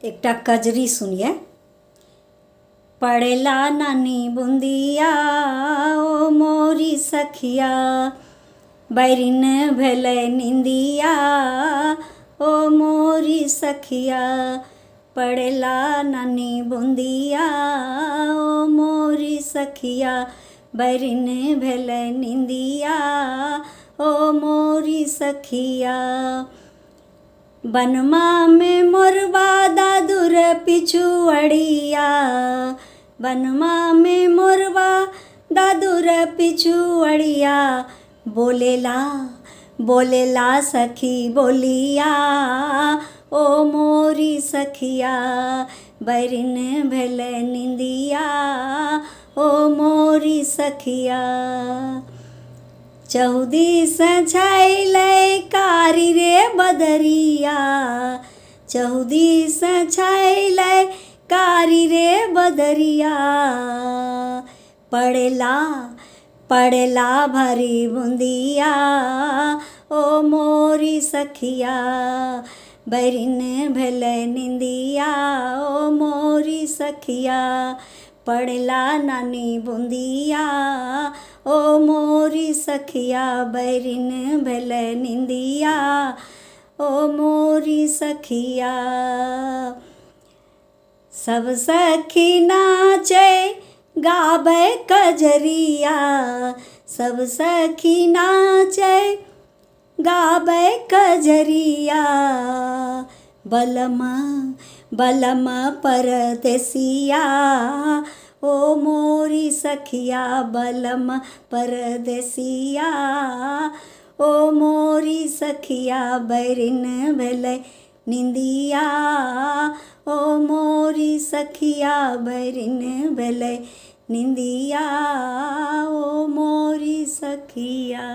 एकटा कजरी सुनिए। पड़ेला नानी बुंदिया ओ मोरी सखिया, बैरिन भेलै निंदिया ओ मोरी सखिया। पड़ेला नानी बुंदिया ओ मोरी सखिया, बैरिन भेलै निंदिया ओ मोरी सखिया। बनमा में मोरबा दादुर पिछुअड़िया, बनमा में मोरबा दादुर पिछुअड़िया। बोलेला बोलेला सखी बोलिया ओ मोरी सखिया, बैरिन भेलै निंदिया ओ मोरी सखिया। चौदिस छैलै कारी रे बदरिया, चौदिस छैलै कारी रे बदरिया। पड़ेला पड़ेला भरी बुंदिया ओ मोरी सखिया, बैरिन भेलै निंदिया ओ मोरी सखिया। पड़ेला नानी बुंदिया ओ मोरी सखिया, बैरिन भेलै निंदिया ओ मोरी सखिया। सब सखी नाचे गाबै कजरिया, सब सखी नाचे गाबै कजरिया। बलमा बलमा परदेसिया ओ मोरी सखिया, बलमा परदेसिया ओ मोरी सखिया। बैरिन भेलै निंदिया ओ मोरी सखिया, बैरिन भेलै निंदिया ओ मोरी सखिया।